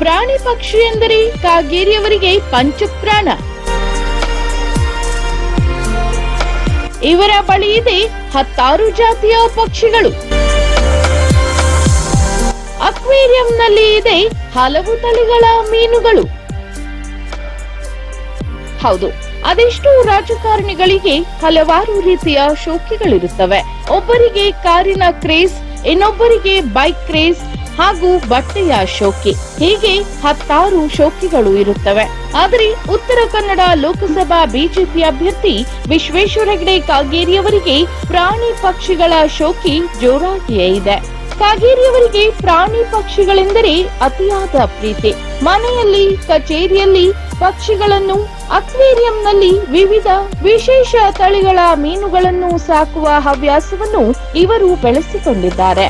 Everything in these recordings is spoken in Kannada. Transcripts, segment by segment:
ಪ್ರಾಣಿ ಪಕ್ಷಿ ಎಂದರೆ ಕಾಗೇರಿಯವರಿಗೆ ಪಂಚಪ್ರಾಣ. ಇವರ ಬಳಿ ಇದೆ 10 ಜಾತಿಯ ಪಕ್ಷಿಗಳು. ಅಕ್ವೇರಿಯಂನಲ್ಲಿ ಇದೆ ಹಲವು ತಳಿಗಳ ಮೀನುಗಳು. ಹೌದು, ಅದೆಷ್ಟೋ ರಾಜಕಾರಣಿಗಳಿಗೆ ಹಲವಾರು ರೀತಿಯ ಶೋಕಿಗಳಿರುತ್ತವೆ. ಒಬ್ಬರಿಗೆ ಕಾರಿನ ಕ್ರೇಜ್, ಇನ್ನೊಬ್ಬರಿಗೆ ಬೈಕ್ ಕ್ರೇಜ್ ಹಾಗೂ ಬಟ್ಟೆಯ ಶೋಕಿ, ಹೀಗೆ 10 ಶೋಕಿಗಳು ಇರುತ್ತವೆ. ಆದರೆ ಉತ್ತರ ಕನ್ನಡ ಲೋಕಸಭಾ ಬಿಜೆಪಿ ಅಭ್ಯರ್ಥಿ ವಿಶ್ವೇಶ್ವರ ಹೆಗಡೆ ಕಾಗೇರಿಯವರಿಗೆ ಪ್ರಾಣಿ ಪಕ್ಷಿಗಳ ಶೋಕಿ ಜೋರಾಗಿಯೇ ಇದೆ. ಕಾಗೇರಿಯವರಿಗೆ ಪ್ರಾಣಿ ಪಕ್ಷಿಗಳೆಂದರೆ ಅತಿಯಾದ ಪ್ರೀತಿ. ಮನೆಯಲ್ಲಿ, ಕಚೇರಿಯಲ್ಲಿ ಪಕ್ಷಿಗಳನ್ನು, ಅಕ್ವೇರಿಯಂನಲ್ಲಿ ವಿವಿಧ ವಿಶೇಷ ತಳಿಗಳ ಮೀನುಗಳನ್ನು ಸಾಕುವ ಹವ್ಯಾಸವನ್ನು ಇವರು ಬೆಳೆಸಿಕೊಂಡಿದ್ದಾರೆ.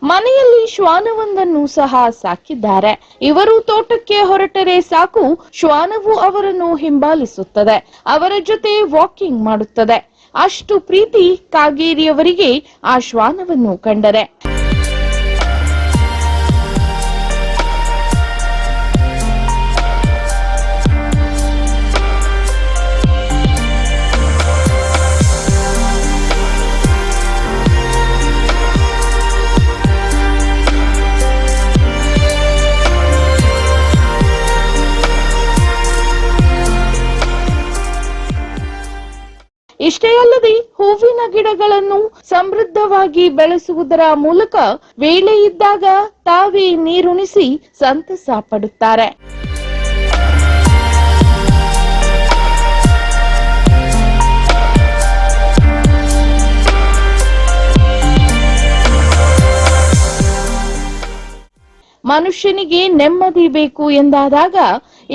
ಮನೆಯಲ್ಲಿ ಶ್ವಾನವೊಂದನ್ನು ಸಹ ಸಾಕಿದ್ದಾರೆ. ಇವರು ತೋಟಕ್ಕೆ ಹೊರಟರೆ ಸಾಕು, ಶ್ವಾನವು ಅವರನ್ನು ಹಿಂಬಾಲಿಸುತ್ತದೆ, ಅವರ ಜೊತೆ ವಾಕಿಂಗ್ ಮಾಡುತ್ತದೆ. ಅಷ್ಟು ಪ್ರೀತಿ ಕಾಗೇರಿಯವರಿಗೆ ಆ ಶ್ವಾನವನ್ನು ಕಂಡರೆ. ಇಷ್ಟೇ ಅಲ್ಲದೆ ಹೂವಿನ ಗಿಡಗಳನ್ನು ಸಮೃದ್ಧವಾಗಿ ಬೆಳೆಸುವುದರ ಮೂಲಕ ವೇಳೆ ಇದ್ದಾಗ ತಾವೇ ನೀರುಣಿಸಿ ಸಂತಸ ಪಡುತ್ತಾರೆ. ಮನುಷ್ಯನಿಗೆ ನೆಮ್ಮದಿ ಬೇಕು ಎಂದಾದಾಗ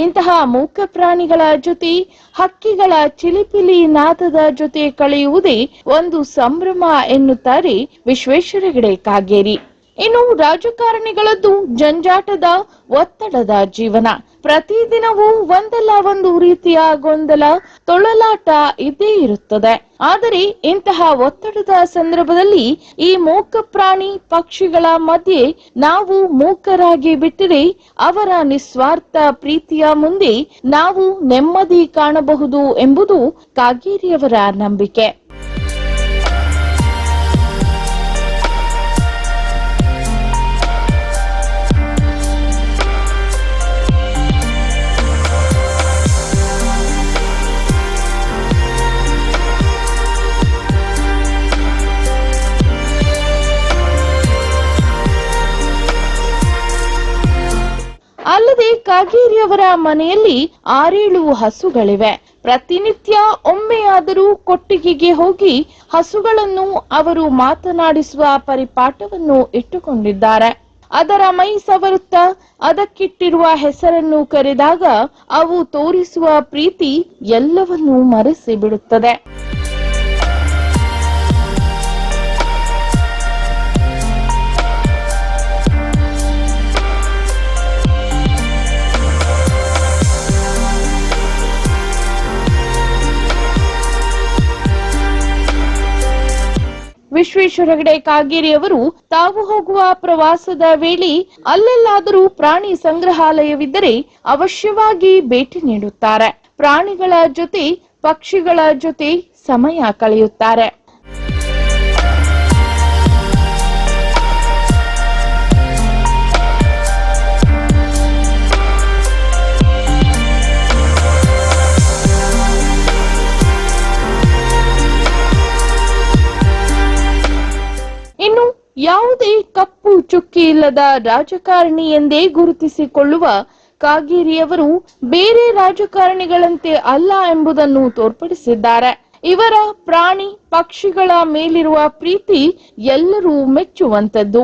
ಇಂತಹ ಮೂಕ ಪ್ರಾಣಿಗಳ ಜೊತೆ, ಹಕ್ಕಿಗಳ ಚಿಲಿಪಿಲಿ ನಾದದ ಜೊತೆ ಕಳೆಯುವುದೇ ಒಂದು ಸಂಭ್ರಮ ಎನ್ನುತ್ತಾರೆ ವಿಶ್ವೇಶ್ವರ ಹೆಗಡೆ ಕಾಗೇರಿ. ಇನ್ನು ರಾಜಕಾರಣಿಗಳದ್ದು ಜಂಜಾಟದ, ಒತ್ತಡದ ಜೀವನ. ಪ್ರತಿದಿನವೂ ಒಂದಲ್ಲ ಒಂದು ರೀತಿಯ ಗೊಂದಲ, ತೊಳಲಾಟ ಇದ್ದೇ ಇರುತ್ತದೆ. ಆದರೆ ಇಂತಹ ಒತ್ತಡದ ಸಂದರ್ಭದಲ್ಲಿ ಈ ಮೂಕ ಪ್ರಾಣಿ ಪಕ್ಷಿಗಳ ಮಧ್ಯೆ ನಾವು ಮೂಕರಾಗಿ ಬಿಟ್ಟರೆ ಅವರ ನಿಸ್ವಾರ್ಥ ಪ್ರೀತಿಯ ಮುಂದೆ ನಾವು ನೆಮ್ಮದಿ ಕಾಣಬಹುದು ಎಂಬುದು ಕಾಗೇರಿಯವರ ನಂಬಿಕೆ. ಅಲ್ಲದೆ ಕಾಗೇರಿಯವರ ಮನೆಯಲ್ಲಿ 6-7 ಹಸುಗಳಿವೆ. ಪ್ರತಿನಿತ್ಯ ಒಮ್ಮೆಯಾದರೂ ಕೊಟ್ಟಿಗೆಗೆ ಹೋಗಿ ಹಸುಗಳನ್ನು ಅವರು ಮಾತನಾಡಿಸುವ ಪರಿಪಾಠವನ್ನು ಇಟ್ಟುಕೊಂಡಿದ್ದಾರೆ. ಅದರ ಮೈ ಸವರುತ್ತಾ ಅದಕ್ಕಿಟ್ಟಿರುವ ಹೆಸರನ್ನು ಕರೆದಾಗ ಅವು ತೋರಿಸುವ ಪ್ರೀತಿ ಎಲ್ಲವನ್ನೂ ಮರೆಸಿ ಬಿಡುತ್ತದೆ. ವಿಶ್ವೇಶ್ವರ ಹೆಗಡೆ ಕಾಗೇರಿಯವರು ತಾವು ಹೋಗುವ ಪ್ರವಾಸದ ವೇಳೆ ಅಲ್ಲೆಲ್ಲಾದರೂ ಪ್ರಾಣಿ ಸಂಗ್ರಹಾಲಯವಿದ್ದರೆ ಅವಶ್ಯವಾಗಿ ಭೇಟಿ ನೀಡುತ್ತಾರೆ. ಪ್ರಾಣಿಗಳ ಜೊತೆ, ಪಕ್ಷಿಗಳ ಜೊತೆ ಸಮಯ ಕಳೆಯುತ್ತಾರೆ. ಯಾವುದೇ ಕಪ್ಪು ಚುಕ್ಕಿ ಇಲ್ಲದ ರಾಜಕಾರಣಿ ಎಂದೇ ಗುರುತಿಸಿಕೊಳ್ಳುವ ಕಾಗೇರಿಯವರು ಬೇರೆ ರಾಜಕಾರಣಿಗಳಂತೆ ಅಲ್ಲ ಎಂಬುದನ್ನು ತೋರ್ಪಡಿಸಿದ್ದಾರೆ. ಇವರ ಪ್ರಾಣಿ ಪಕ್ಷಿಗಳ ಮೇಲಿರುವ ಪ್ರೀತಿ ಎಲ್ಲರೂ ಮೆಚ್ಚುವಂತದ್ದು.